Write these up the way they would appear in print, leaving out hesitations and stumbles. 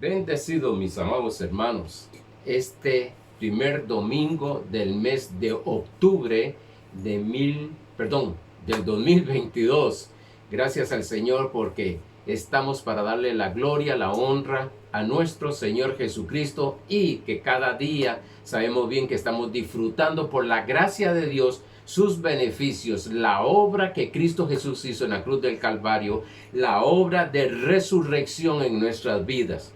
Bendecido, mis amados hermanos, este primer domingo del mes de octubre del 2022. Gracias al Señor porque estamos para darle la gloria, la honra a nuestro Señor Jesucristo, y que cada día sabemos bien que estamos disfrutando por la gracia de Dios sus beneficios, la obra que Cristo Jesús hizo en la cruz del Calvario, la obra de resurrección en nuestras vidas.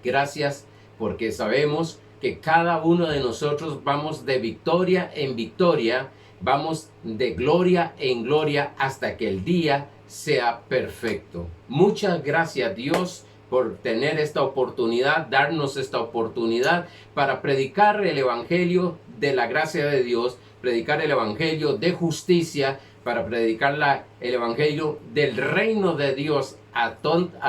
Gracias porque sabemos que cada uno de nosotros vamos de victoria en victoria, vamos de gloria en gloria hasta que el día sea perfecto. Muchas gracias, Dios, por tener esta oportunidad, darnos esta oportunidad para predicar el evangelio de la gracia de Dios, predicar el evangelio de justicia, para predicar el evangelio del reino de Dios a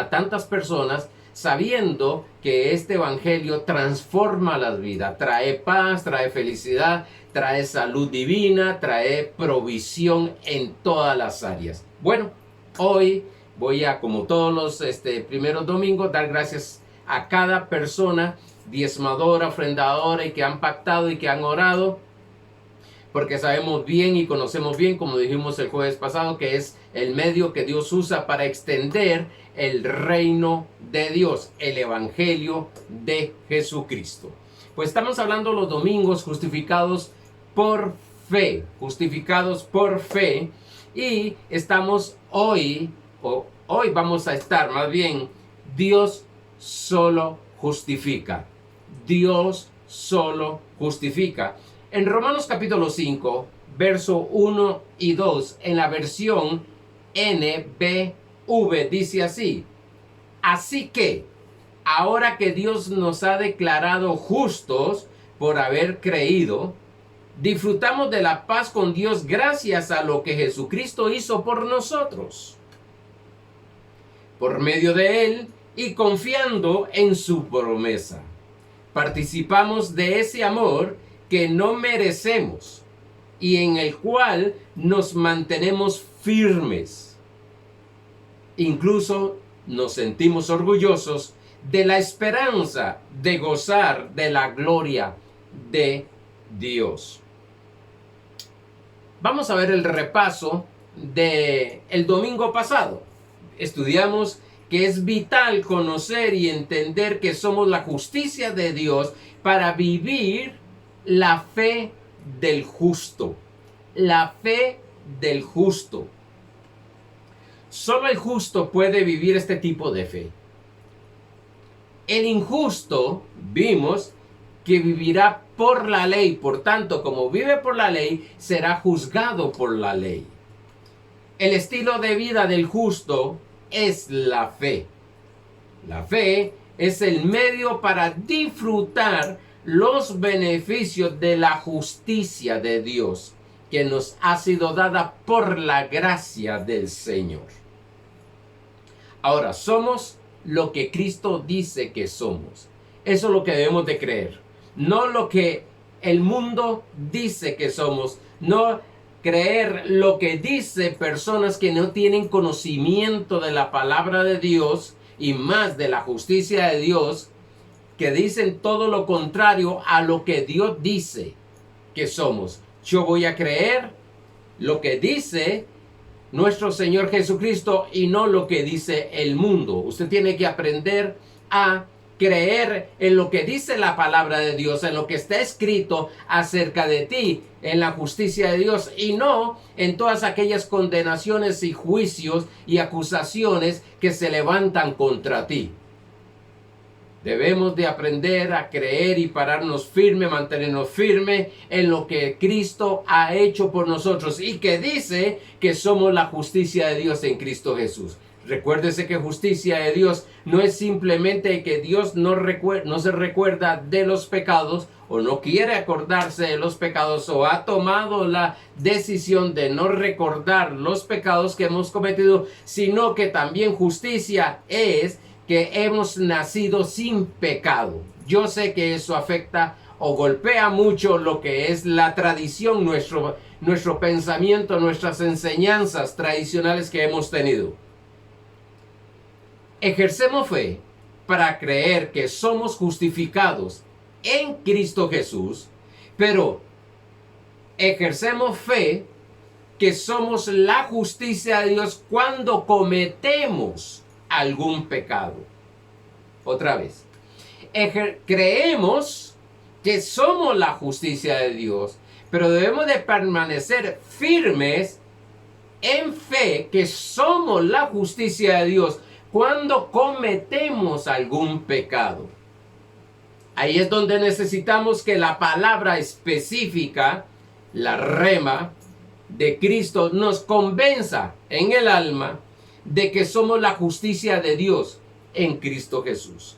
tantas personas, sabiendo que este evangelio transforma las vidas, trae paz, trae felicidad, trae salud divina, trae provisión en todas las áreas. Bueno, hoy voy a, como todos los primeros domingos, dar gracias a cada persona diezmadora, ofrendadora, y que han pactado y que han orado, porque sabemos bien y conocemos bien, como dijimos el jueves pasado, que es el medio que Dios usa para extender el reino de Dios, el evangelio de Jesucristo. Pues estamos hablando los domingos justificados por fe, y estamos hoy vamos a estar más bien, Dios solo justifica. Dios solo justifica. En Romanos capítulo 5, verso 1 y 2, en la versión NBV, dice así: así que, ahora que Dios nos ha declarado justos por haber creído, disfrutamos de la paz con Dios gracias a lo que Jesucristo hizo por nosotros. Por medio de Él y confiando en su promesa, participamos de ese amor que no merecemos y en el cual nos mantenemos firmes. Incluso nos sentimos orgullosos de la esperanza de gozar de la gloria de Dios. Vamos a ver el repaso del domingo pasado. Estudiamos que es vital conocer y entender que somos la justicia de Dios para vivir la fe del justo. La fe del justo. Solo el justo puede vivir este tipo de fe. El injusto, vimos, que vivirá por la ley. Por tanto, como vive por la ley, será juzgado por la ley. El estilo de vida del justo es la fe. La fe es el medio para disfrutar los beneficios de la justicia de Dios que nos ha sido dada por la gracia del Señor. Ahora, somos lo que Cristo dice que somos. Eso es lo que debemos de creer. No lo que el mundo dice que somos. No creer lo que dice personas que no tienen conocimiento de la palabra de Dios y más de la justicia de Dios, que dicen todo lo contrario a lo que Dios dice que somos. Yo voy a creer lo que dice nuestro Señor Jesucristo y no lo que dice el mundo. Usted tiene que aprender a creer en lo que dice la palabra de Dios, en lo que está escrito acerca de ti, en la justicia de Dios, y no en todas aquellas condenaciones y juicios y acusaciones que se levantan contra ti. Debemos de aprender a creer y pararnos firme, mantenernos firme en lo que Cristo ha hecho por nosotros y que dice que somos la justicia de Dios en Cristo Jesús. Recuérdese que justicia de Dios no es simplemente que Dios no se recuerda de los pecados o no quiere acordarse de los pecados o ha tomado la decisión de no recordar los pecados que hemos cometido, sino que también justicia es que hemos nacido sin pecado. Yo sé que eso afecta o golpea mucho lo que es la tradición, nuestro pensamiento, nuestras enseñanzas tradicionales que hemos tenido. Ejercemos fe para creer que somos justificados en Cristo Jesús, pero ejercemos fe que somos la justicia de Dios cuando cometemos algún pecado. Otra vez, creemos que somos la justicia de Dios, pero debemos de permanecer firmes en fe que somos la justicia de Dios cuando cometemos algún pecado. Ahí es donde necesitamos que la palabra específica, la rema de Cristo, nos convenza en el alma de que somos la justicia de Dios en Cristo Jesús.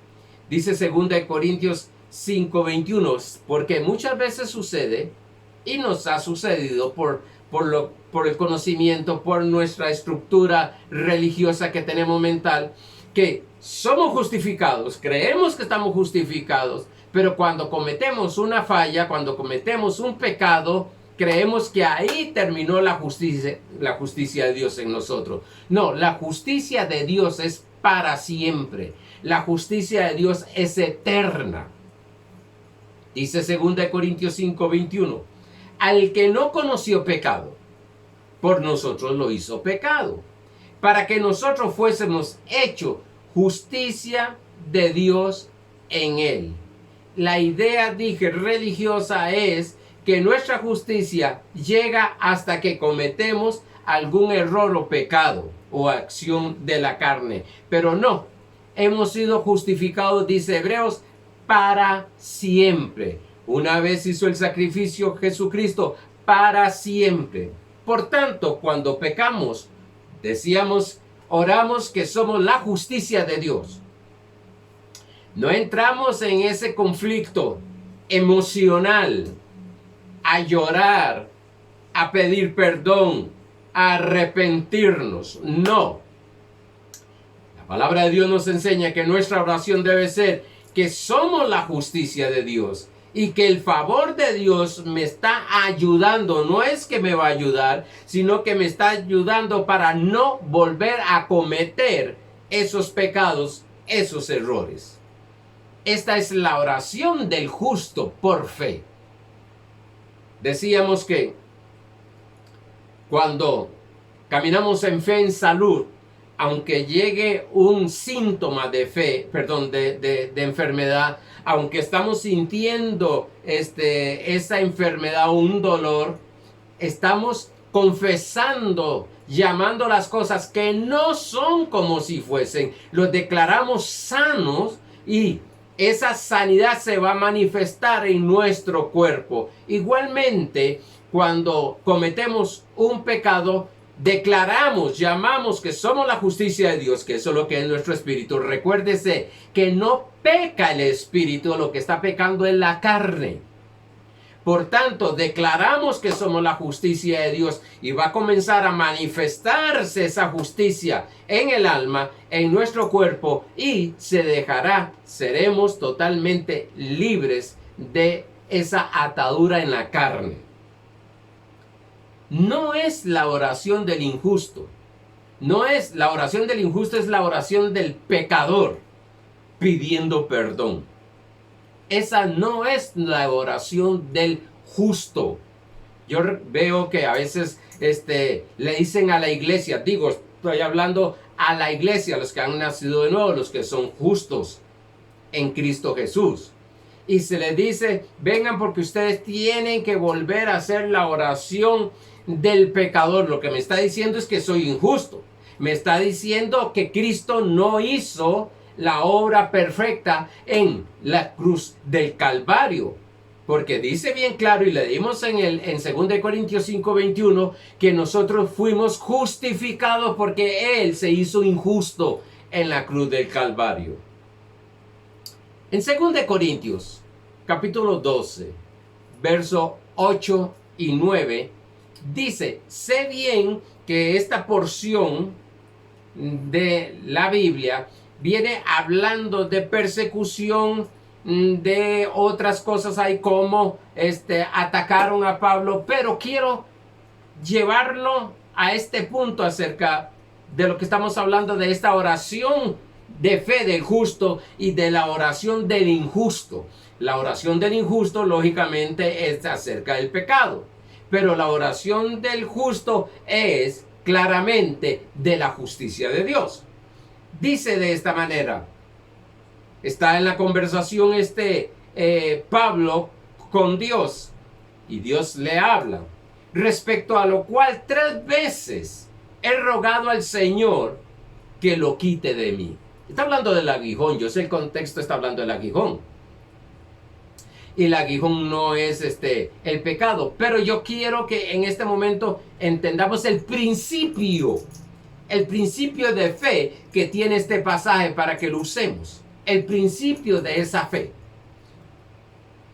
Dice 2 Corintios 5:21, porque muchas veces sucede, y nos ha sucedido por el conocimiento, por nuestra estructura religiosa que tenemos mental, que somos justificados, creemos que estamos justificados, pero cuando cometemos una falla, cuando cometemos un pecado, creemos que ahí terminó la justicia de Dios en nosotros. No, la justicia de Dios es para siempre. La justicia de Dios es eterna. Dice 2 Corintios 5:21, al que no conoció pecado, por nosotros lo hizo pecado, para que nosotros fuésemos hechos justicia de Dios en él. La idea, dije, religiosa es que nuestra justicia llega hasta que cometemos algún error o pecado o acción de la carne. Pero no, hemos sido justificados, dice Hebreos, para siempre. Una vez hizo el sacrificio Jesucristo, para siempre. Por tanto, cuando pecamos, decíamos, oramos que somos la justicia de Dios. No entramos en ese conflicto emocional, a llorar, a pedir perdón, a arrepentirnos. No. La palabra de Dios nos enseña que nuestra oración debe ser que somos la justicia de Dios y que el favor de Dios me está ayudando. No es que me va a ayudar, sino que me está ayudando para no volver a cometer esos pecados, esos errores. Esta es la oración del justo por fe. Decíamos que cuando caminamos en fe, en salud, aunque llegue un síntoma de fe, perdón, de enfermedad, aunque estamos sintiendo esa enfermedad o un dolor, estamos confesando, llamando las cosas que no son como si fuesen. Los declaramos sanos y esa sanidad se va a manifestar en nuestro cuerpo. Igualmente, cuando cometemos un pecado, declaramos, llamamos que somos la justicia de Dios, que eso es lo que es nuestro espíritu. Recuérdese que no peca el espíritu, lo que está pecando es la carne. Por tanto, declaramos que somos la justicia de Dios y va a comenzar a manifestarse esa justicia en el alma, en nuestro cuerpo, y seremos totalmente libres de esa atadura en la carne. No es la oración del injusto. No es la oración del injusto, es la oración del pecador pidiendo perdón. Esa no es la oración del justo. Yo veo que a veces le dicen a la iglesia, estoy hablando a la iglesia, los que han nacido de nuevo, los que son justos en Cristo Jesús. Y se les dice, vengan porque ustedes tienen que volver a hacer la oración del pecador. Lo que me está diciendo es que soy injusto. Me está diciendo que Cristo no hizo la obra perfecta en la cruz del Calvario. Porque dice bien claro, y le dimos en 2 Corintios 5:21, que nosotros fuimos justificados porque Él se hizo injusto en la cruz del Calvario. En 2 Corintios, capítulo 12, versos 8 y 9, dice, sé bien que esta porción de la Biblia viene hablando de persecución, de otras cosas ahí como atacaron a Pablo, pero quiero llevarlo a este punto acerca de lo que estamos hablando, de esta oración de fe del justo y de la oración del injusto. La oración del injusto, lógicamente, es acerca del pecado, pero la oración del justo es claramente de la justicia de Dios. Dice de esta manera, está en la conversación Pablo con Dios, y Dios le habla, respecto a lo cual 3 veces he rogado al Señor que lo quite de mí. Está hablando del aguijón, yo sé el contexto, está hablando del aguijón. Y el aguijón no es el pecado, pero yo quiero que en este momento entendamos el principio de fe que tiene este pasaje para que lo usemos. El principio de esa fe.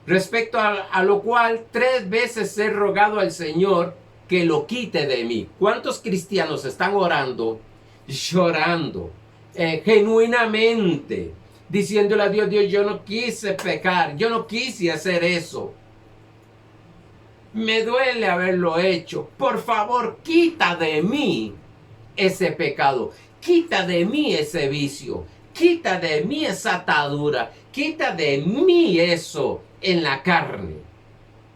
Respecto a lo cual 3 veces he rogado al Señor que lo quite de mí. ¿Cuántos cristianos están orando, llorando, genuinamente, diciéndole a Dios, Dios, yo no quise pecar, yo no quise hacer eso, me duele haberlo hecho, por favor, quita de mí ese pecado, quita de mí ese vicio, quita de mí esa atadura, quita de mí eso en la carne,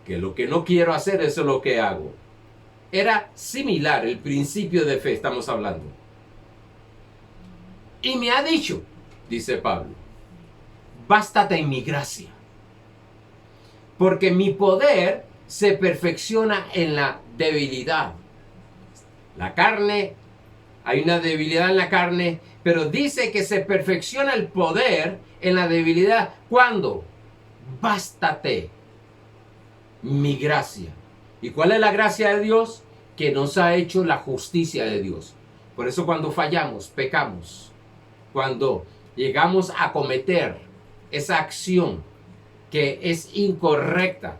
que lo que no quiero hacer, eso es lo que hago. Era similar el principio de fe, estamos hablando. Y me ha dicho, dice Pablo, bástate en mi gracia, porque mi poder se perfecciona en la debilidad. La carne, hay una debilidad en la carne, pero dice que se perfecciona el poder en la debilidad. ¿Cuándo? Bástate mi gracia. ¿Y cuál es la gracia de Dios? Que nos ha hecho la justicia de Dios. Por eso cuando fallamos, pecamos, cuando llegamos a cometer esa acción que es incorrecta,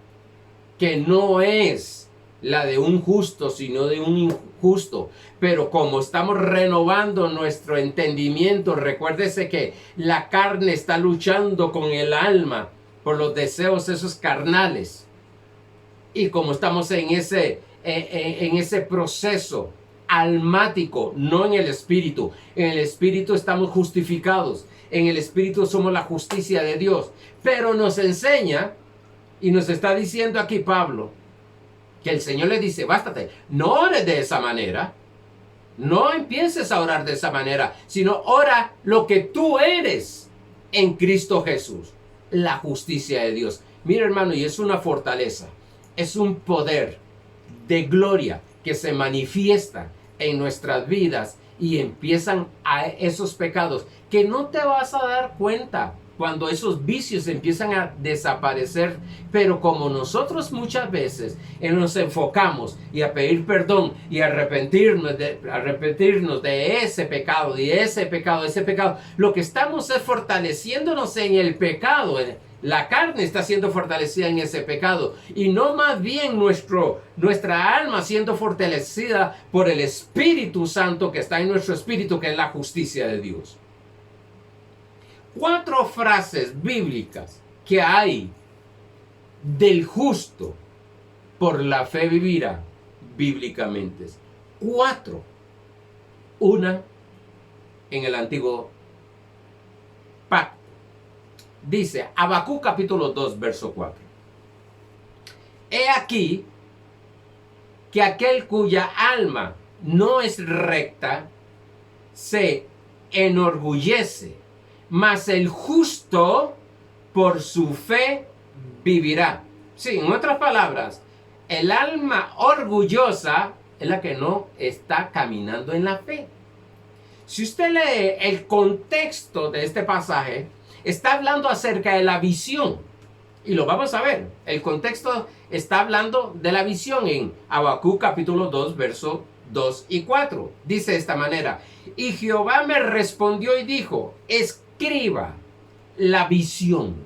que no es la de un justo, sino de un injusto, pero como estamos renovando nuestro entendimiento, recuérdese que la carne está luchando con el alma por los deseos esos carnales, y como estamos en ese proceso almático, no en el espíritu estamos justificados, en el espíritu somos la justicia de Dios, pero nos enseña y nos está diciendo aquí Pablo que el Señor le dice, bástate, no ores de esa manera, no empieces a orar de esa manera, sino ora lo que tú eres en Cristo Jesús, la justicia de Dios. Mira, hermano, y es una fortaleza, es un poder de gloria que se manifiesta en nuestras vidas y empiezan a esos pecados que no te vas a dar cuenta cuando esos vicios empiezan a desaparecer, pero como nosotros muchas veces nos enfocamos y a pedir perdón y a arrepentirnos de ese pecado, lo que estamos es fortaleciéndonos en el pecado. La carne está siendo fortalecida en ese pecado y no más bien nuestra alma siendo fortalecida por el Espíritu Santo que está en nuestro espíritu, que es la justicia de Dios. 4 frases bíblicas que hay del justo por la fe vivirá bíblicamente. 4. Una en el Antiguo Pacto. Dice Habacuc capítulo 2 verso 4. He aquí que aquel cuya alma no es recta se enorgullece, mas el justo por su fe vivirá. Sí, en otras palabras, el alma orgullosa es la que no está caminando en la fe. Si usted lee el contexto de este pasaje, está hablando acerca de la visión. Y lo vamos a ver. El contexto está hablando de la visión en Habacuc capítulo 2, versos 2 y 4. Dice de esta manera: y Jehová me respondió y dijo, escriba la visión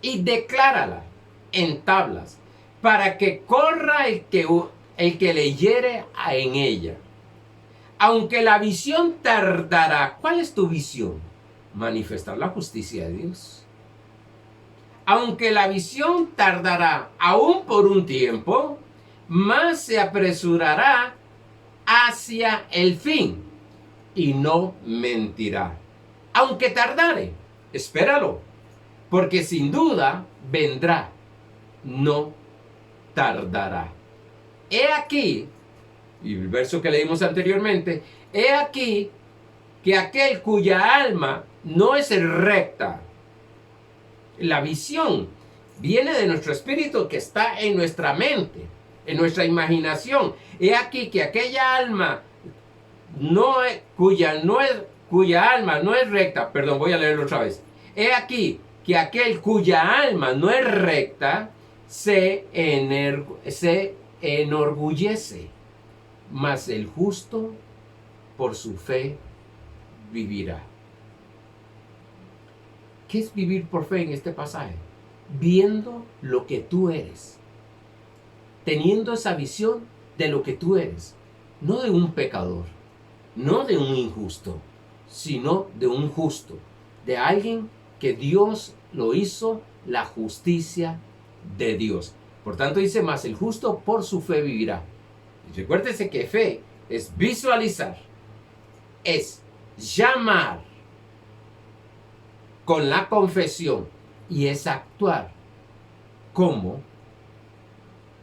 y declárala en tablas, para que corra el que leyere en ella. Aunque la visión tardará. ¿Cuál es tu visión? Manifestar la justicia de Dios. Aunque la visión tardará aún por un tiempo, más se apresurará hacia el fin. y no mentirá. Aunque tardare, espéralo, porque sin duda vendrá, no tardará. He aquí, y el verso que leímos anteriormente, he aquí que aquel cuya alma no es recta. La visión viene de nuestro espíritu que está en nuestra mente, en nuestra imaginación. He aquí que aquella alma cuya alma no es recta, perdón, voy a leerlo otra vez. He aquí que aquel cuya alma no es recta se enorgullece, mas el justo por su fe vivirá. ¿Qué es vivir por fe en este pasaje? Viendo lo que tú eres, teniendo esa visión de lo que tú eres, no de un pecador, no de un injusto, sino de un justo, de alguien que Dios lo hizo la justicia de Dios. Por tanto dice, mas el justo por su fe vivirá. Y recuérdese que fe es visualizar, es llamar con la confesión y es actuar como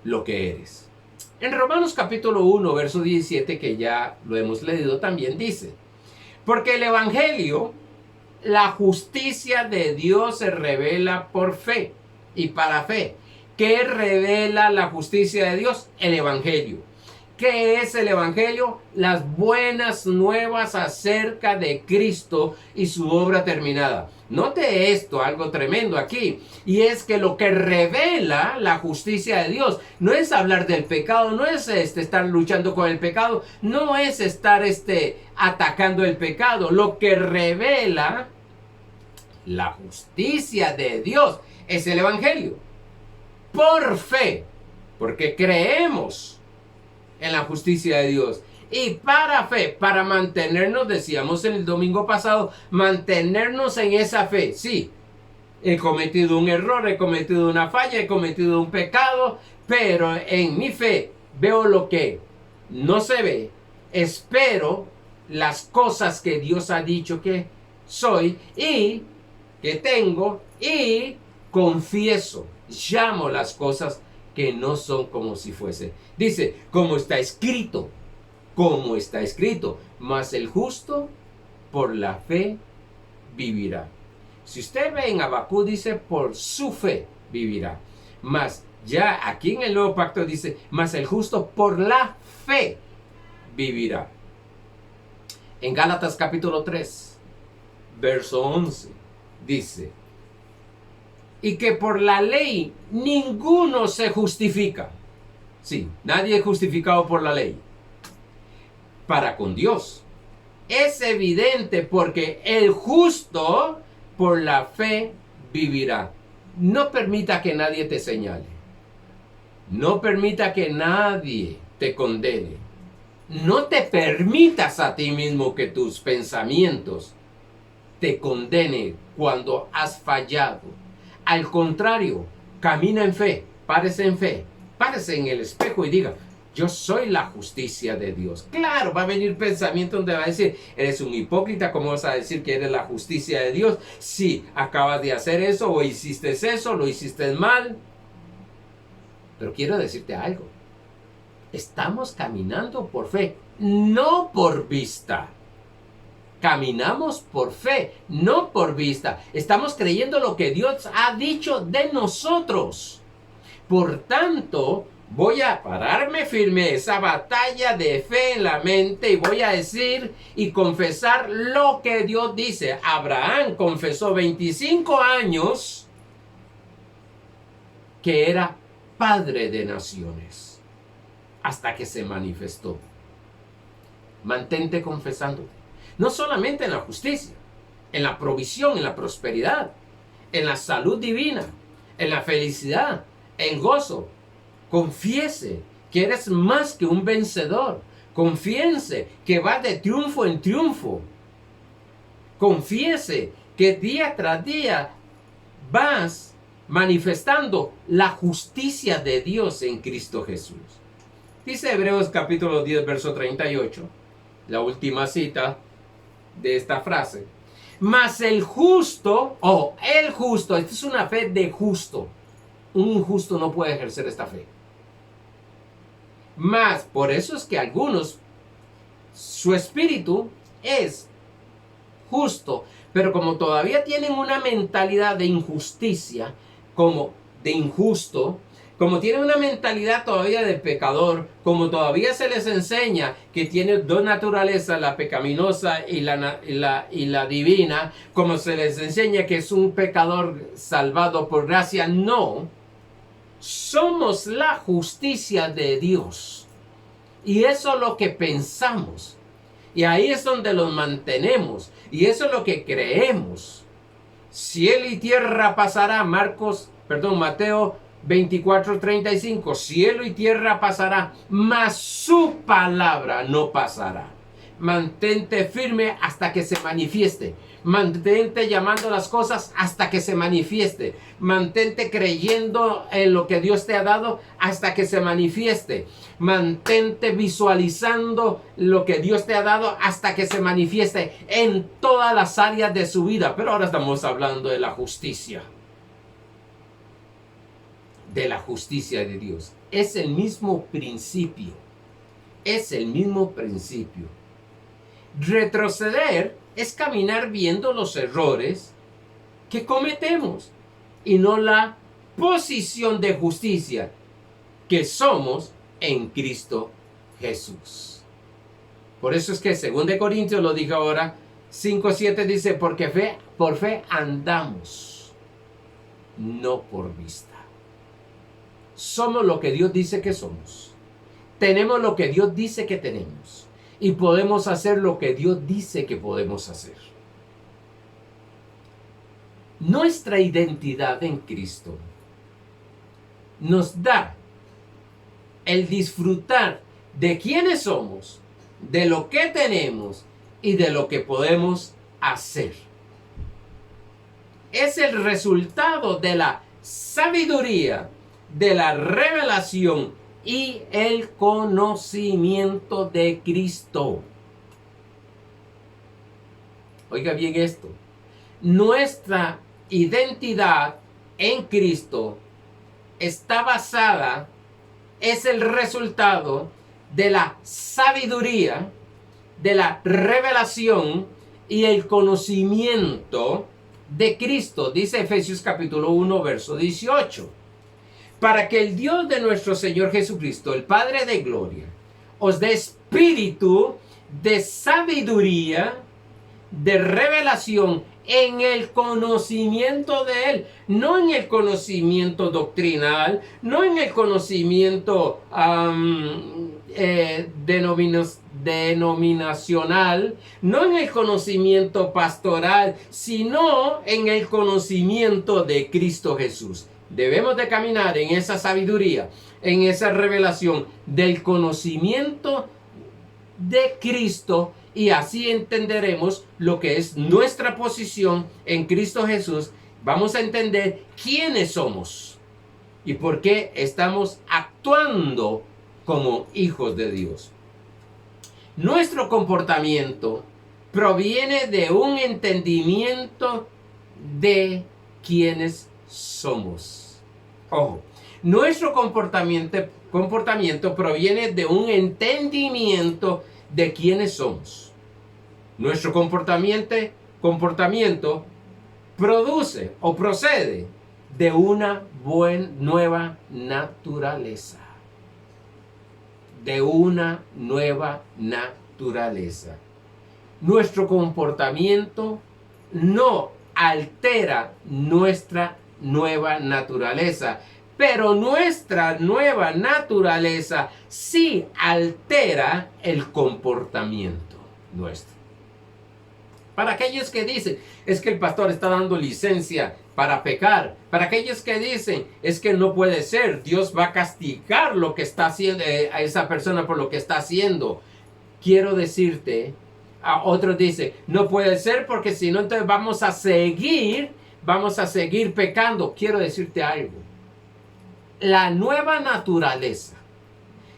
lo que eres. En Romanos capítulo 1, verso 17, que ya lo hemos leído, también dice, porque el Evangelio, la justicia de Dios se revela por fe y para fe. ¿Qué revela la justicia de Dios? El Evangelio. ¿Qué es el Evangelio? Las buenas nuevas acerca de Cristo y su obra terminada. Note esto, algo tremendo aquí, y es que lo que revela la justicia de Dios no es hablar del pecado, no es estar luchando con el pecado, no es estar atacando el pecado. Lo que revela la justicia de Dios es el Evangelio. Por fe, porque creemos en la justicia de Dios. Y para fe, para mantenernos, decíamos en el domingo pasado, mantenernos en esa fe. Sí, he cometido un error, he cometido una falla, he cometido un pecado, pero en mi fe veo lo que no se ve, espero las cosas que Dios ha dicho que soy y que tengo y confieso, llamo las cosas que no son como si fuese. Dice, como está escrito, mas el justo por la fe vivirá. Si usted ve en Habacuc, dice, por su fe vivirá. Mas ya aquí en el Nuevo Pacto dice, mas el justo por la fe vivirá. En Gálatas capítulo 3, verso 11, dice, y que por la ley ninguno se justifica. Sí, nadie es justificado por la ley. Para con Dios. Es evidente porque el justo por la fe vivirá. No permita que nadie te señale. No permita que nadie te condene. No te permitas a ti mismo que tus pensamientos te condenen cuando has fallado. Al contrario, camina en fe, párese en el espejo y diga, yo soy la justicia de Dios. Claro, va a venir pensamiento donde va a decir, eres un hipócrita, ¿cómo vas a decir que eres la justicia de Dios? Si acabas de hacer eso o hiciste eso, lo hiciste mal. Pero quiero decirte algo, estamos caminando por fe, no por vista. Caminamos por fe, no por vista. Estamos creyendo lo que Dios ha dicho de nosotros. Por tanto, voy a pararme firme esa batalla de fe en la mente y voy a decir y confesar lo que Dios dice. Abraham confesó 25 años que era padre de naciones hasta que se manifestó. Mantente confesándote. No solamente en la justicia, en la provisión, en la prosperidad, en la salud divina, en la felicidad, en gozo. Confiese que eres más que un vencedor. Confiese que va de triunfo en triunfo. Confiese que día tras día vas manifestando la justicia de Dios en Cristo Jesús. Dice Hebreos capítulo 10, verso 38, la última cita de esta frase. Mas el justo, el justo, esta es una fe de justo. Un injusto no puede ejercer esta fe. Mas, por eso es que algunos, su espíritu es justo, pero como todavía tienen una mentalidad de injusticia, como de injusto, como tienen una mentalidad todavía de pecador, como todavía se les enseña que tiene dos naturalezas, la pecaminosa y la divina, como se les enseña que es un pecador salvado por gracia, no. Somos la justicia de Dios. Y eso es lo que pensamos. Y ahí es donde los mantenemos. Y eso es lo que creemos. Cielo y tierra pasará. Mateo 24:35. Cielo y tierra pasará, mas su palabra no pasará. Mantente firme hasta que se manifieste. Mantente llamando las cosas hasta que se manifieste. Mantente creyendo en lo que Dios te ha dado hasta que se manifieste. Mantente visualizando lo que Dios te ha dado hasta que se manifieste en todas las áreas de su vida. Pero ahora estamos hablando de la justicia. De la justicia de Dios. Es el mismo principio. Es el mismo principio. Retroceder es caminar viendo los errores que cometemos y no la posición de justicia que somos en Cristo Jesús. Por eso es que 2 Corintios lo dijo ahora 5:7 dice, porque por fe andamos, no por vista. Somos lo que Dios dice que somos. Tenemos lo que Dios dice que tenemos. Y podemos hacer lo que Dios dice que podemos hacer. Nuestra identidad en Cristo nos da el disfrutar de quiénes somos, de lo que tenemos y de lo que podemos hacer. Es el resultado de la sabiduría, de la revelación y el conocimiento de Cristo. Oiga bien esto. Nuestra identidad en Cristo está basada, es el resultado de la sabiduría, de la revelación y el conocimiento de Cristo. Dice Efesios capítulo 1, verso 18. Para que el Dios de nuestro Señor Jesucristo, el Padre de gloria, os dé espíritu de sabiduría, de revelación en el conocimiento de Él, no en el conocimiento doctrinal, no en el conocimiento denominacional, no en el conocimiento pastoral, sino en el conocimiento de Cristo Jesús. Debemos de caminar en esa sabiduría, en esa revelación del conocimiento de Cristo y así entenderemos lo que es nuestra posición en Cristo Jesús. Vamos a entender quiénes somos y por qué estamos actuando como hijos de Dios. Nuestro comportamiento proviene de un entendimiento de quiénes somos. Ojo, nuestro comportamiento proviene de un entendimiento de quiénes somos. Nuestro comportamiento produce o procede de una nueva naturaleza. De una nueva naturaleza. Nuestro comportamiento no altera nuestra nueva naturaleza, pero nuestra nueva naturaleza sí altera el comportamiento nuestro. Para aquellos que dicen, es que el pastor está dando licencia para pecar. Para aquellos que dicen, es que no puede ser, Dios va a castigar lo que está haciendo a esa persona por lo que está haciendo. Quiero decirte, a otros dicen, no puede ser porque si no entonces vamos a seguir pecando. Quiero decirte algo. La nueva naturaleza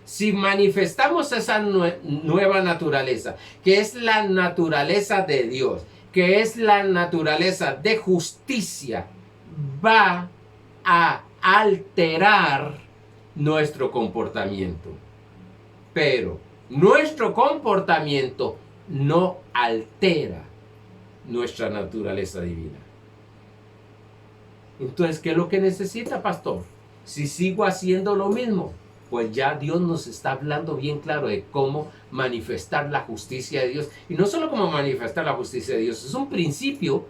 si manifestamos esa nueva naturaleza, que es la naturaleza de Dios, que es la naturaleza de justicia, va a alterar nuestro comportamiento. Pero nuestro comportamiento no altera nuestra naturaleza divina. Entonces, ¿qué es lo que necesita, pastor? Si sigo haciendo lo mismo, pues ya Dios nos está hablando bien claro de cómo manifestar la justicia de Dios. Y no solo cómo manifestar la justicia de Dios, es un principio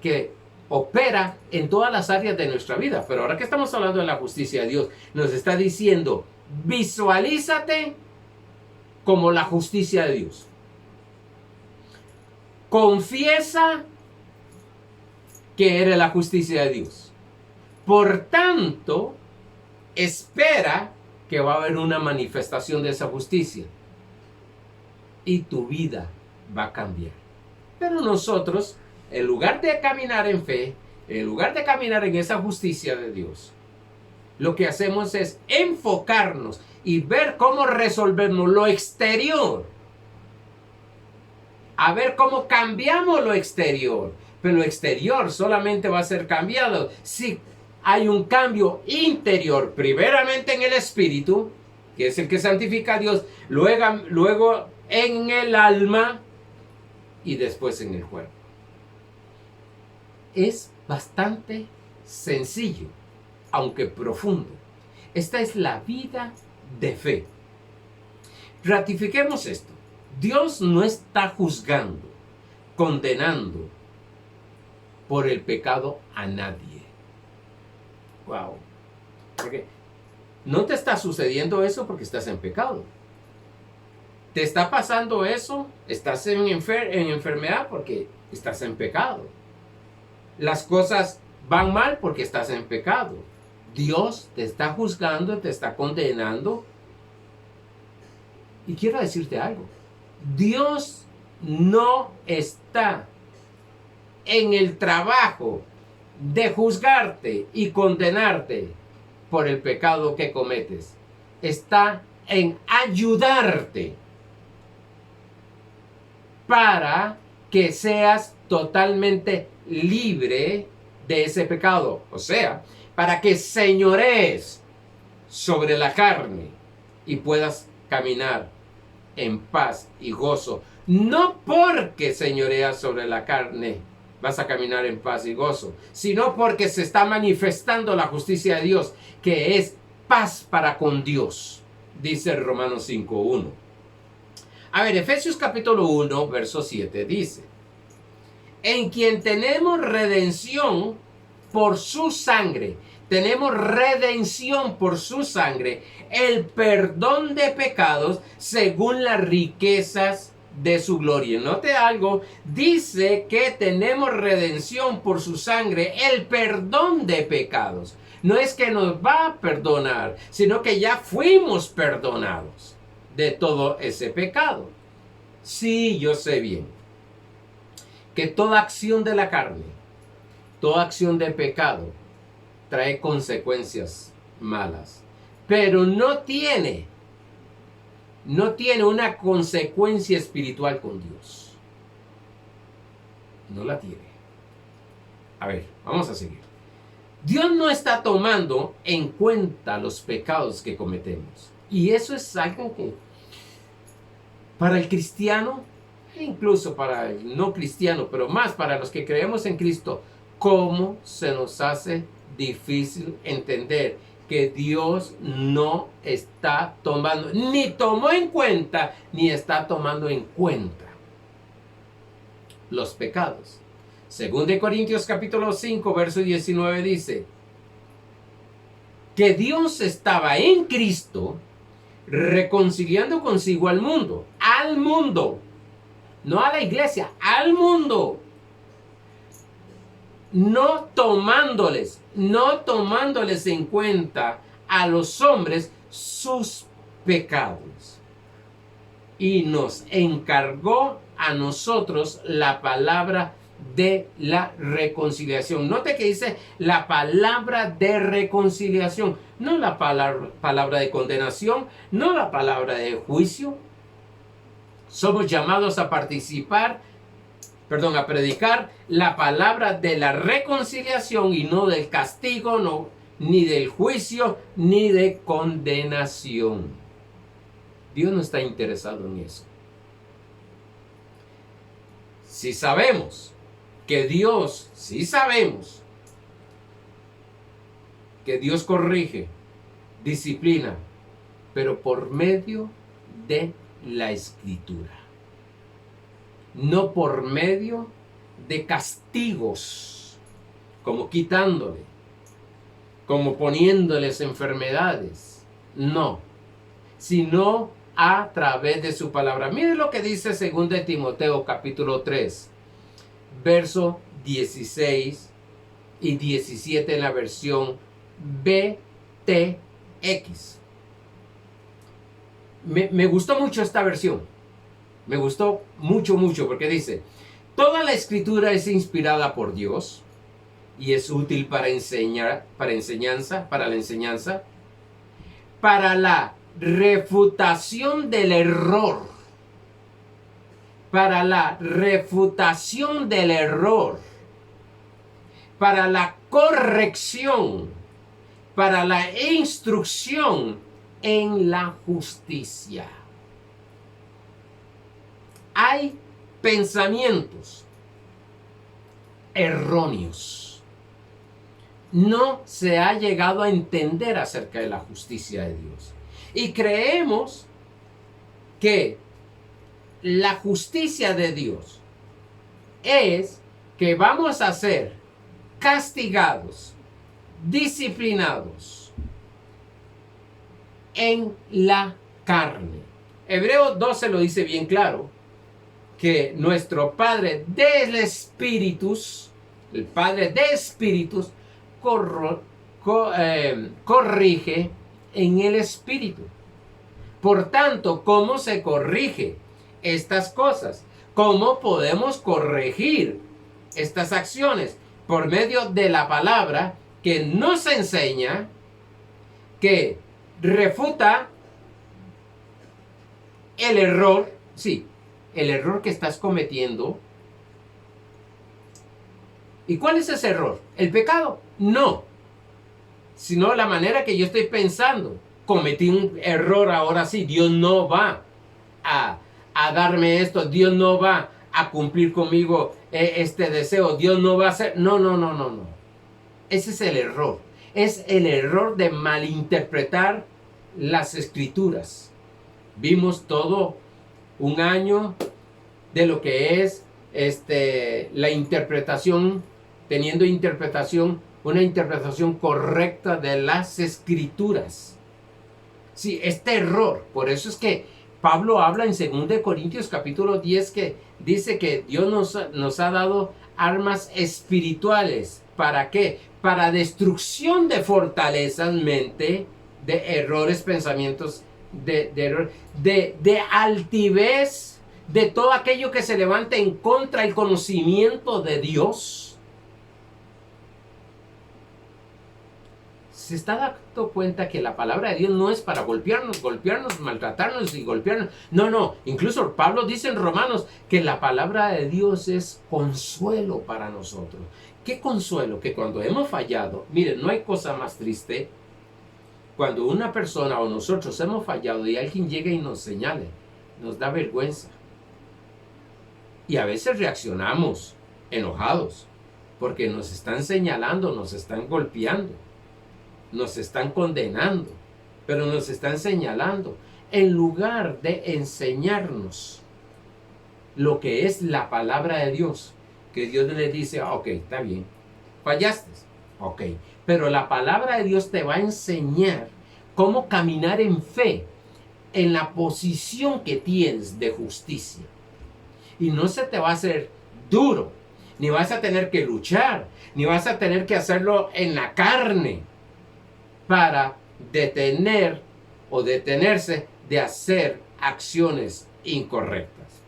que opera en todas las áreas de nuestra vida. Pero ahora que estamos hablando de la justicia de Dios, nos está diciendo, visualízate como la justicia de Dios. Confiesa que eres la justicia de Dios. Por tanto, espera que va a haber una manifestación de esa justicia. Y tu vida va a cambiar. Pero nosotros, en lugar de caminar en fe, en lugar de caminar en esa justicia de Dios, lo que hacemos es enfocarnos y ver cómo resolvemos lo exterior. A ver cómo cambiamos lo exterior. Pero lo exterior solamente va a ser cambiado si hay un cambio interior, primeramente en el espíritu, que es el que santifica a Dios, luego en el alma y después en el cuerpo. Es bastante sencillo, aunque profundo. Esta es la vida de fe. Ratifiquemos esto. Dios no está juzgando, condenando por el pecado a nadie. Wow. Porque no te está sucediendo eso porque estás en pecado. Te está pasando eso, estás en enfermedad porque estás en pecado. Las cosas van mal porque estás en pecado. Dios te está juzgando, te está condenando. Y quiero decirte algo. Dios no está en el trabajo de juzgarte y condenarte por el pecado que cometes. Está en ayudarte para que seas totalmente libre de ese pecado. O sea, para que señorees sobre la carne y puedas caminar en paz y gozo. No porque señoreas sobre la carne vas a caminar en paz y gozo, sino porque se está manifestando la justicia de Dios, que es paz para con Dios, dice Romanos 5:1. A ver, Efesios capítulo 1, verso 7 dice, en quien tenemos redención por su sangre. Tenemos redención por su sangre, el perdón de pecados según las riquezas de su gloria. Note algo, dice que tenemos redención por su sangre, el perdón de pecados. No es que nos va a perdonar, sino que ya fuimos perdonados de todo ese pecado. Sí, yo sé bien que toda acción de la carne, toda acción de pecado, trae consecuencias malas, pero no tiene una consecuencia espiritual con Dios. No la tiene. A ver, vamos a seguir. Dios no está tomando en cuenta los pecados que cometemos. Y eso es algo que para el cristiano, incluso para el no cristiano, pero más para los que creemos en Cristo, cómo se nos hace difícil entender que Dios no está tomando, ni tomó en cuenta, ni está tomando en cuenta los pecados. Según de Corintios capítulo 5, verso 19 dice que Dios estaba en Cristo reconciliando consigo al mundo, no a la iglesia, al mundo. No tomándoles en cuenta a los hombres sus pecados. Y nos encargó a nosotros la palabra de la reconciliación. Note que dice la palabra de reconciliación, no la palabra de condenación, no la palabra de juicio. Somos llamados a a predicar la palabra de la reconciliación y no del castigo, no, ni del juicio, ni de condenación. Dios no está interesado en eso. Si sabemos que Dios corrige, disciplina, pero por medio de la Escritura, no por medio de castigos, como quitándole, como poniéndoles enfermedades, no, sino a través de su palabra. Mire lo que dice 2 Timoteo capítulo 3, verso 16 y 17 en la versión BTX. Me gustó mucho esta versión. Me gustó mucho porque dice: toda la escritura es inspirada por Dios y es útil para la enseñanza, para la refutación del error, para la corrección, para la instrucción en la justicia. Hay pensamientos erróneos. No se ha llegado a entender acerca de la justicia de Dios. Y creemos que la justicia de Dios es que vamos a ser castigados, disciplinados en la carne. Hebreo 12 lo dice bien claro, que nuestro Padre del Espíritus, el Padre de Espíritus, corrige en el Espíritu. Por tanto, ¿cómo se corrige estas cosas? ¿Cómo podemos corregir estas acciones? Por medio de la palabra que nos enseña, que refuta el error, sí, el error que estás cometiendo. ¿Y cuál es ese error? ¿El pecado? No, sino la manera que yo estoy pensando. Cometí un error, ahora sí, Dios no va a darme esto, Dios no va a cumplir conmigo este deseo, Dios no va a hacer... No. Ese es el error. Es el error de malinterpretar las Escrituras. Vimos todo un año de lo que es la interpretación, teniendo una interpretación correcta de las Escrituras. Sí, este error, por eso es que Pablo habla en 2 Corintios capítulo 10 que dice que Dios nos ha dado armas espirituales. ¿Para qué? Para destrucción de fortalezas, mente, de errores, pensamientos, de altivez, de todo aquello que se levanta en contra del conocimiento de Dios. ¿Se está dando cuenta que la palabra de Dios no es para golpearnos, maltratarnos y golpearnos? No. Incluso Pablo dice en Romanos que la palabra de Dios es consuelo para nosotros. ¿Qué consuelo? Que cuando hemos fallado, miren, no hay cosa más triste cuando una persona o nosotros hemos fallado y alguien llega y nos señale. Nos da vergüenza. Y a veces reaccionamos enojados porque nos están señalando, nos están golpeando. Nos están condenando, pero nos están señalando, en lugar de enseñarnos lo que es la palabra de Dios, que Dios le dice: ok, está bien, fallaste, ok, pero la palabra de Dios te va a enseñar cómo caminar en fe, en la posición que tienes de justicia, y no se te va a hacer duro, ni vas a tener que luchar, ni vas a tener que hacerlo en la carne, para detener o detenerse de hacer acciones incorrectas.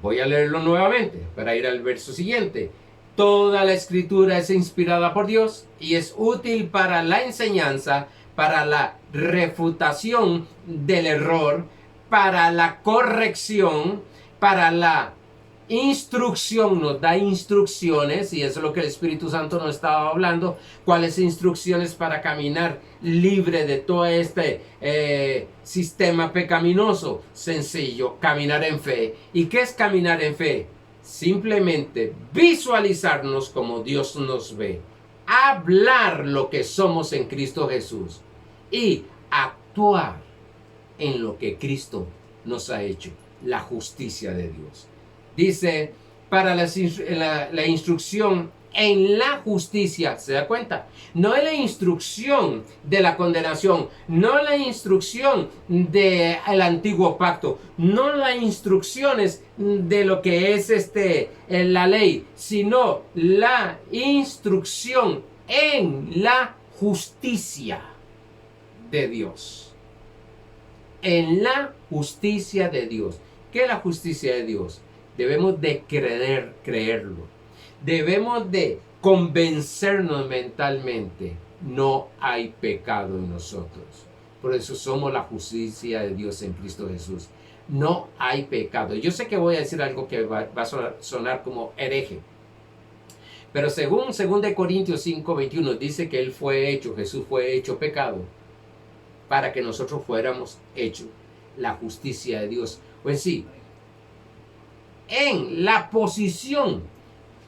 Voy a leerlo nuevamente para ir al verso siguiente. Toda la escritura es inspirada por Dios y es útil para la enseñanza, para la refutación del error, para la corrección, para la instrucción. Nos da instrucciones, y eso es lo que el Espíritu Santo nos estaba hablando. ¿Cuáles instrucciones para caminar libre de todo este sistema pecaminoso? Sencillo, caminar en fe. ¿Y qué es caminar en fe? Simplemente visualizarnos como Dios nos ve, hablar lo que somos en Cristo Jesús y actuar en lo que Cristo nos ha hecho, la justicia de Dios. Dice, para la instrucción en la justicia, ¿se da cuenta? No es la instrucción de la condenación, no la instrucción del antiguo pacto, no las instrucciones de lo que es la ley, sino la instrucción en la justicia de Dios. En la justicia de Dios. ¿Qué es la justicia de Dios? Debemos de creerlo. Debemos de convencernos mentalmente. No hay pecado en nosotros. Por eso somos la justicia de Dios en Cristo Jesús. No hay pecado. Yo sé que voy a decir algo que va a sonar como hereje. Pero según 2 Corintios 5:21 dice que Él fue hecho, Jesús fue hecho pecado, para que nosotros fuéramos hechos la justicia de Dios. Pues sí, en la posición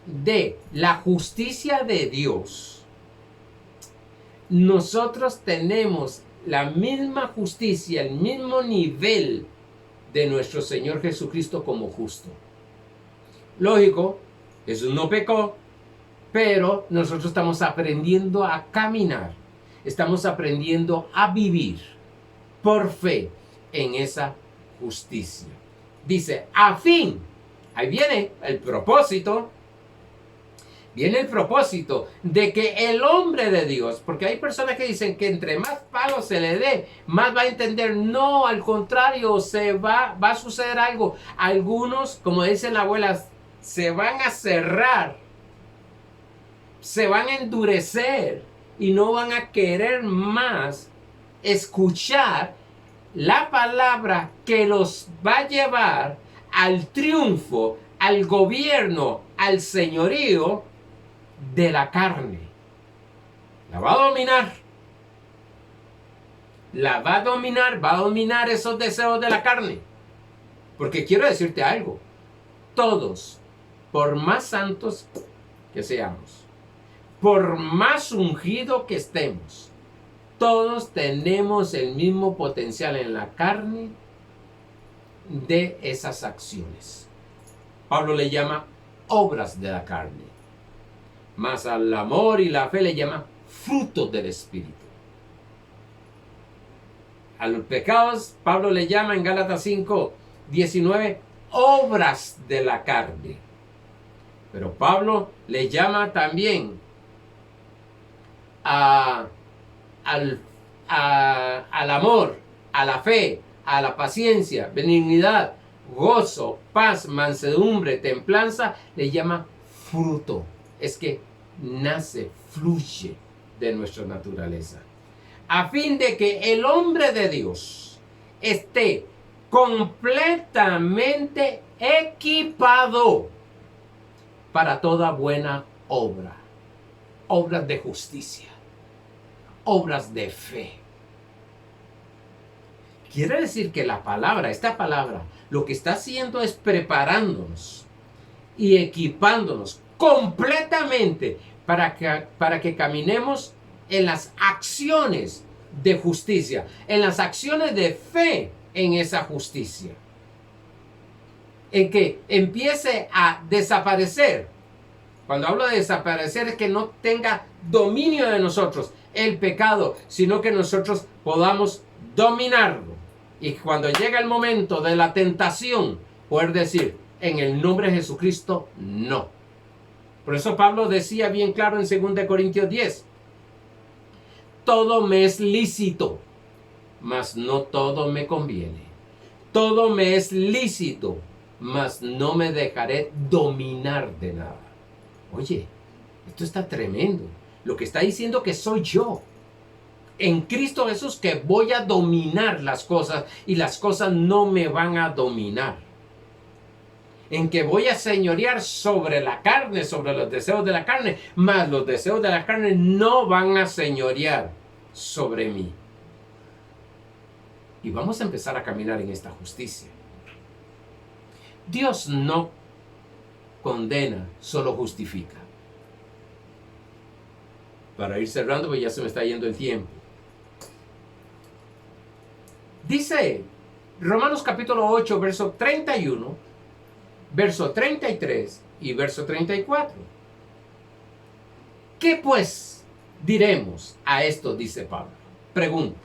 de la justicia de Dios, nosotros tenemos la misma justicia, el mismo nivel de nuestro Señor Jesucristo como justo. Lógico, Jesús no pecó, pero nosotros estamos aprendiendo a caminar, estamos aprendiendo a vivir por fe en esa justicia. Dice, a fin, ahí viene el propósito, de que el hombre de Dios, porque hay personas que dicen que entre más palos se le dé, más va a entender. No, al contrario, va a suceder algo. Algunos, como dice la abuela, se van a cerrar, se van a endurecer y no van a querer más escuchar la palabra que los va a llevar al triunfo, al gobierno, al señorío de la carne. La va a dominar. Va a dominar esos deseos de la carne. Porque quiero decirte algo. Todos, por más santos que seamos, por más ungido que estemos, todos tenemos el mismo potencial en la carne de esas acciones. Pablo le llama obras de la carne. Más al amor y la fe le llama frutos del Espíritu. A los pecados, Pablo le llama en Gálatas 5:19 obras de la carne. Pero Pablo le llama también al amor, a la fe, a la paciencia, benignidad, gozo, paz, mansedumbre, templanza, le llama fruto. Es que nace, fluye de nuestra naturaleza. A fin de que el hombre de Dios esté completamente equipado para toda buena obra. Obras de justicia. Obras de fe. Quiere decir que esta palabra, lo que está haciendo es preparándonos y equipándonos completamente para que caminemos en las acciones de justicia, en las acciones de fe en esa justicia. En que empiece a desaparecer. Cuando hablo de desaparecer es que no tenga dominio de nosotros el pecado, sino que nosotros podamos dominarlo. Y cuando llega el momento de la tentación, poder decir, en el nombre de Jesucristo, no. Por eso Pablo decía bien claro en 2 Corintios 10, todo me es lícito, mas no todo me conviene. Todo me es lícito, mas no me dejaré dominar de nada. Oye, esto está tremendo. Lo que está diciendo que soy yo, en Cristo Jesús, que voy a dominar las cosas y las cosas no me van a dominar. En que voy a señorear sobre la carne, sobre los deseos de la carne, mas los deseos de la carne no van a señorear sobre mí. Y vamos a empezar a caminar en esta justicia. Dios no condena, solo justifica. Para ir cerrando, pues ya se me está yendo el tiempo. Dice Romanos capítulo 8, verso 31, verso 33 y verso 34. ¿Qué pues diremos a esto? Dice Pablo. Pregunta.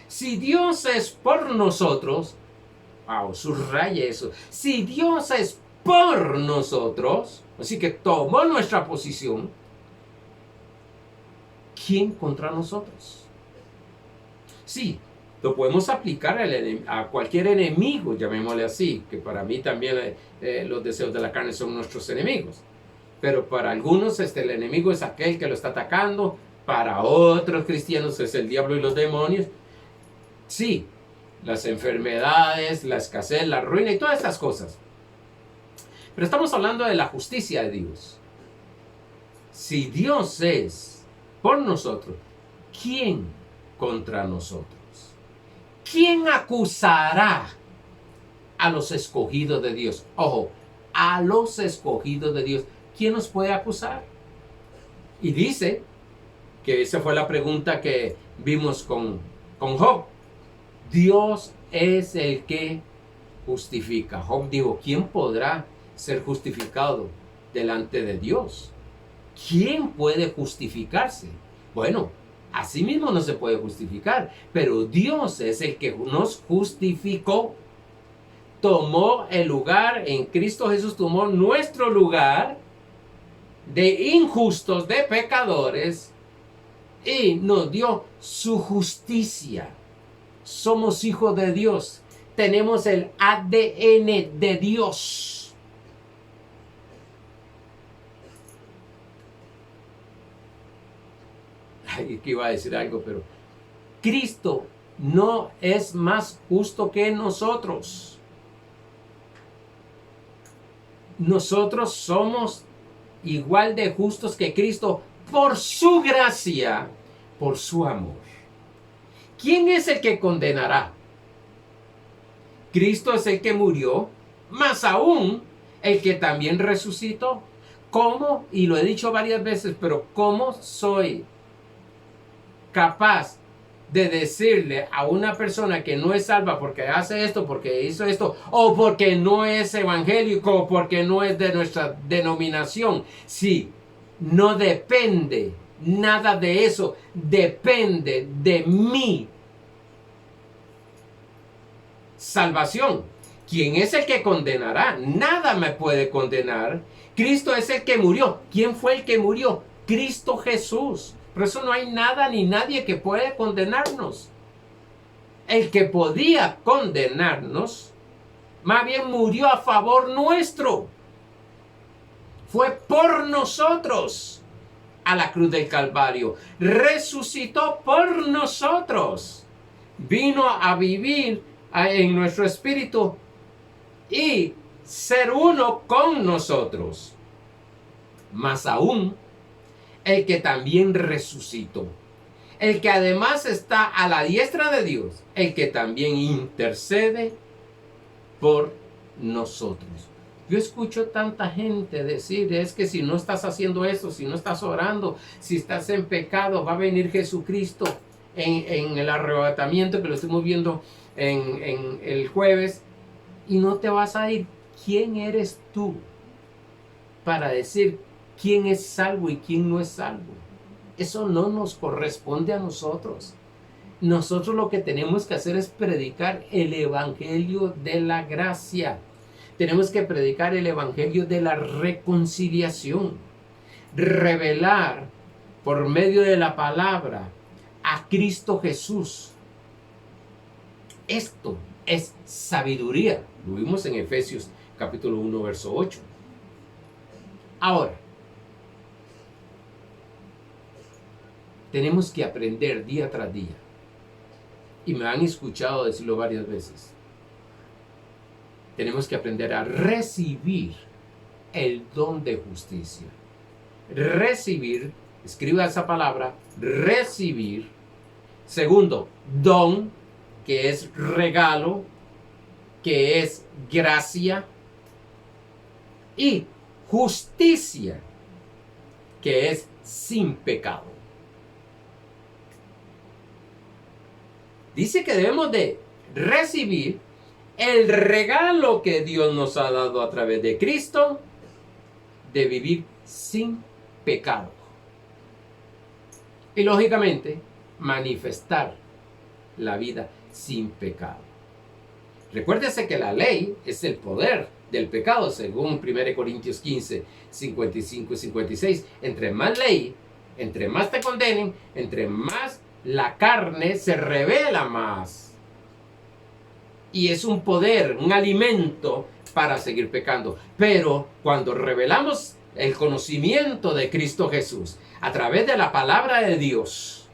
Si Dios es por nosotros, subraya eso. Si Dios es por nosotros, así que tomó nuestra posición, ¿quién contra nosotros? Sí, lo podemos aplicar a cualquier enemigo, llamémosle así, que para mí también los deseos de la carne son nuestros enemigos. Pero para algunos el enemigo es aquel que lo está atacando, para otros cristianos es el diablo y los demonios. Sí, las enfermedades, la escasez, la ruina y todas estas cosas. Pero estamos hablando de la justicia de Dios. Si Dios es por nosotros, ¿quién contra nosotros? ¿Quién acusará a los escogidos de Dios? Ojo, a los escogidos de Dios. ¿Quién nos puede acusar? Y dice que esa fue la pregunta que vimos con Job. Dios es el que justifica. Job dijo, ¿quién podrá ser justificado delante de Dios? ¿Quién puede justificarse? Bueno, así mismo no se puede justificar, pero Dios es el que nos justificó. Tomó el lugar, en Cristo Jesús tomó nuestro lugar de injustos, de pecadores, y nos dio su justicia. Somos hijos de Dios. Tenemos el ADN de Dios. Ay, que iba a decir algo, pero Cristo no es más justo que nosotros. Nosotros somos igual de justos que Cristo por su gracia, por su amor. ¿Quién es el que condenará? Cristo es el que murió, más aún el que también resucitó. ¿Cómo? Y lo he dicho varias veces, pero ¿cómo soy capaz de decirle a una persona que no es salva porque hace esto, porque hizo esto, o porque no es evangélico, o porque no es de nuestra denominación? Sí, no depende nada de eso, depende de mi salvación. ¿Quién es el que condenará? Nada me puede condenar. Cristo es el que murió. ¿Quién fue el que murió? Cristo Jesús. Por eso no hay nada ni nadie que puede condenarnos. El que podía condenarnos, más bien murió a favor nuestro. Fue por nosotros a la cruz del Calvario. Resucitó por nosotros. Vino a vivir en nuestro espíritu y ser uno con nosotros. Más aún, el que también resucitó, el que además está a la diestra de Dios, el que también intercede por nosotros. Yo escucho tanta gente decir, es que si no estás haciendo eso, si no estás orando, si estás en pecado, va a venir Jesucristo en el arrebatamiento, que lo estuvimos viendo en el jueves, y no te vas a ir. ¿Quién eres tú para decir quién es salvo y quién no es salvo? Eso no nos corresponde a nosotros. Nosotros lo que tenemos que hacer es predicar el evangelio de la gracia. Tenemos que predicar el evangelio de la reconciliación. Revelar por medio de la palabra a Cristo Jesús. Esto es sabiduría. Lo vimos en Efesios capítulo 1, verso 8. Ahora, tenemos que aprender día tras día. Y me han escuchado decirlo varias veces. Tenemos que aprender a recibir el don de justicia. Recibir, escriba esa palabra, recibir. Segundo, don, que es regalo, que es gracia. Y justicia, que es sin pecado. Dice que debemos de recibir el regalo que Dios nos ha dado a través de Cristo, de vivir sin pecado. Y lógicamente, manifestar la vida sin pecado. Recuérdese que la ley es el poder del pecado, según 1 Corintios 15, 55 y 56. Entre más ley, entre más te condenen, entre más la carne se revela más. Y es un poder, un alimento para seguir pecando. Pero cuando revelamos el conocimiento de Cristo Jesús a través de la palabra de Dios,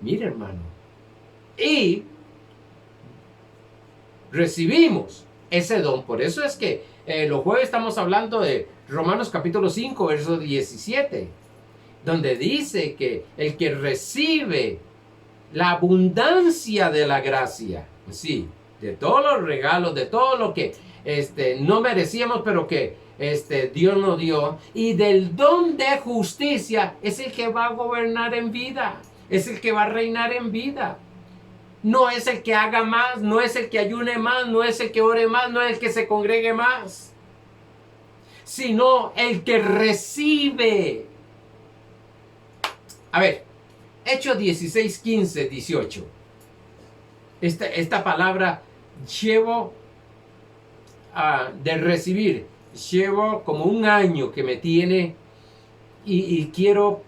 mire hermano, y recibimos ese don. Por eso es que los jueves estamos hablando de Romanos capítulo 5, verso 17, donde dice que el que recibe la abundancia de la gracia, sí, de todos los regalos, de todo lo que no merecíamos, pero que Dios nos dio, y del don de justicia, es el que va a gobernar en vida, es el que va a reinar en vida. No es el que haga más, no es el que ayune más, no es el que ore más, no es el que se congregue más, sino el que recibe. A ver, Hechos 16, 15, 18. Esta palabra llevo de recibir, llevo como un año que me tiene y quiero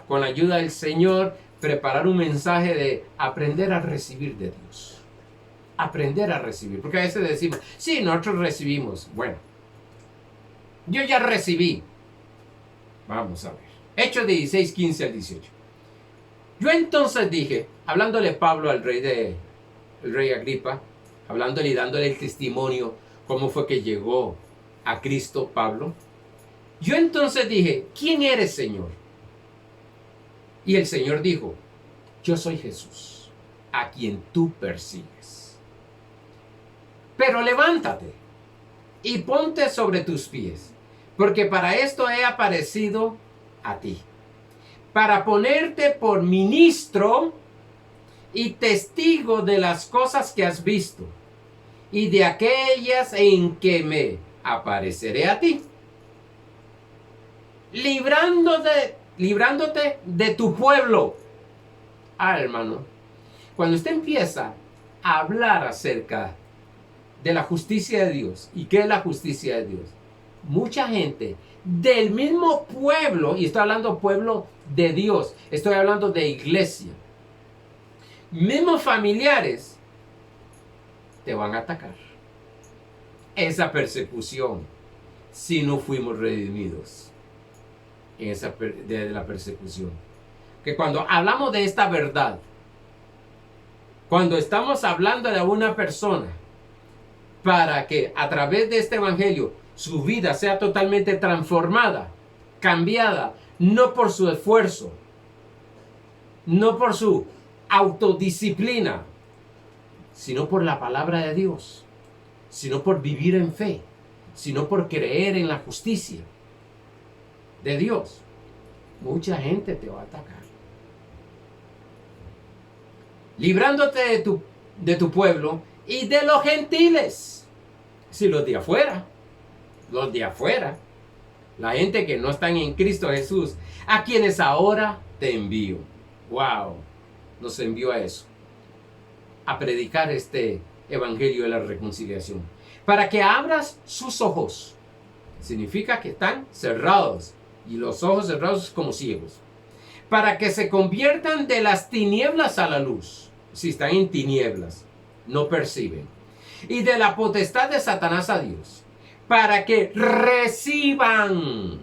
con la ayuda del Señor preparar un mensaje de aprender a recibir de Dios. Aprender a recibir. Porque a veces decimos, sí, nosotros recibimos. Bueno, yo ya recibí. Vamos a ver. Hechos 16, 15 al 18. Yo entonces dije, hablándole Pablo al el rey Agripa, hablándole y dándole el testimonio, cómo fue que llegó a Cristo Pablo. Yo entonces dije, ¿quién eres, Señor? Y el Señor dijo, yo soy Jesús, a quien tú persigues. Pero levántate y ponte sobre tus pies, porque para esto he aparecido a ti, para ponerte por ministro y testigo de las cosas que has visto y de aquellas en que me apareceré a ti, librándote de tu pueblo. Hermano, cuando usted empieza a hablar acerca de la justicia de Dios, ¿y qué es la justicia de Dios? Mucha gente del mismo pueblo, y estoy hablando pueblo de Dios, estoy hablando de iglesia, mismos familiares, te van a atacar. Esa persecución, si no fuimos redimidos de la persecución. Que cuando hablamos de esta verdad, cuando estamos hablando de una persona para que a través de este evangelio su vida sea totalmente transformada, cambiada, no por su esfuerzo, no por su autodisciplina, sino por la palabra de Dios, sino por vivir en fe, sino por creer en la justicia de Dios, mucha gente te va a atacar. Librándote de tu pueblo y de los gentiles. Si los de afuera, la gente que no están en Cristo Jesús, a quienes ahora te envío. Wow, nos envió a eso, a predicar este evangelio de la reconciliación, para que abras sus ojos. Significa que están cerrados, y los ojos cerrados como ciegos, para que se conviertan de las tinieblas a la luz. Si están en tinieblas, no perciben. y de la potestad de Satanás a Dios, para que reciban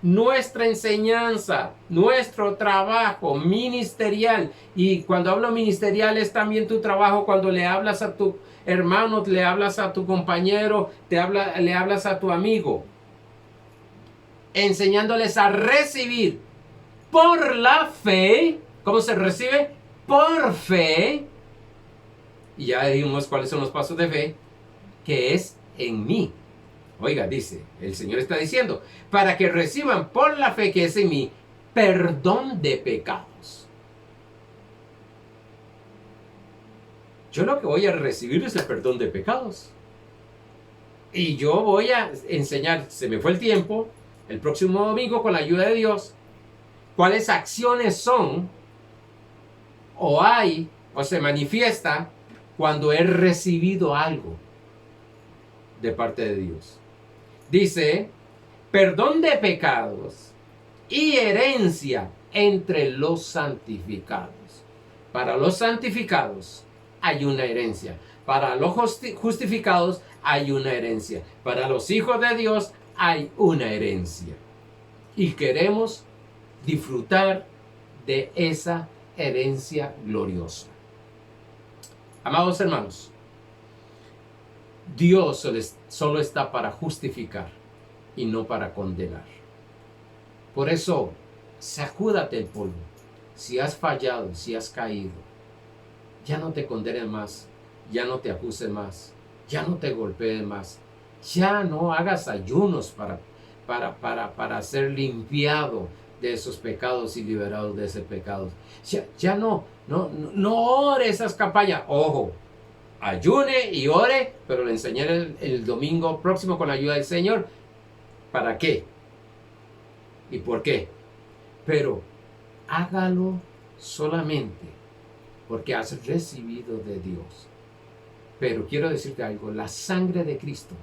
nuestra enseñanza, nuestro trabajo ministerial. Y cuando hablo ministerial es también tu trabajo cuando le hablas a tu hermano, le hablas a tu compañero, le hablas a tu amigo, enseñándoles a recibir por la fe. ¿Cómo se recibe? Por fe. Y ya dijimos cuáles son los pasos de fe, que es en mí. Oiga, dice, el Señor está diciendo, para que reciban por la fe que es en mí, perdón de pecados. Yo lo que voy a recibir es el perdón de pecados. Y yo voy a enseñar, se me fue el tiempo, el próximo domingo con la ayuda de Dios, cuáles acciones son o hay o se manifiesta cuando he recibido algo de parte de Dios. Dice, perdón de pecados y herencia entre los santificados. Para los santificados hay una herencia. Para los justificados hay una herencia. Para los hijos de Dios hay una herencia. Y queremos disfrutar de esa herencia gloriosa. Amados hermanos, Dios solo está para justificar y no para condenar. Por eso, sacúdate el polvo. Si has fallado, si has caído, ya no te condenes más, ya no te acuses más, ya no te golpees más, ya no hagas ayunos para ser limpiado de esos pecados y liberados de ese pecado. Ya no ore esas campañas. Ojo, ayune y ore, pero le enseñaré el domingo próximo con la ayuda del Señor. ¿Para qué? ¿Y por qué? Pero hágalo solamente porque has recibido de Dios. Pero quiero decirte algo, la sangre de Cristo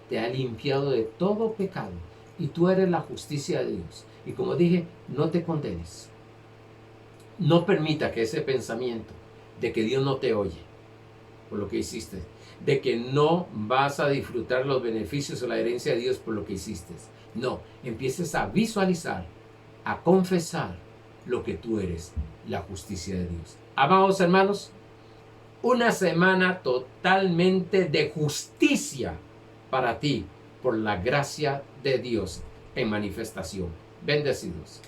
te ha limpiado de todo pecado y tú eres la justicia de Dios. Y como dije, no te condenes. No permita que ese pensamiento de que Dios no te oye por lo que hiciste, de que no vas a disfrutar los beneficios o la herencia de Dios por lo que hiciste. No, empieces a visualizar, a confesar lo que tú eres, la justicia de Dios. Amados hermanos, una semana totalmente de justicia para ti por la gracia de Dios en manifestación. Bendecidos.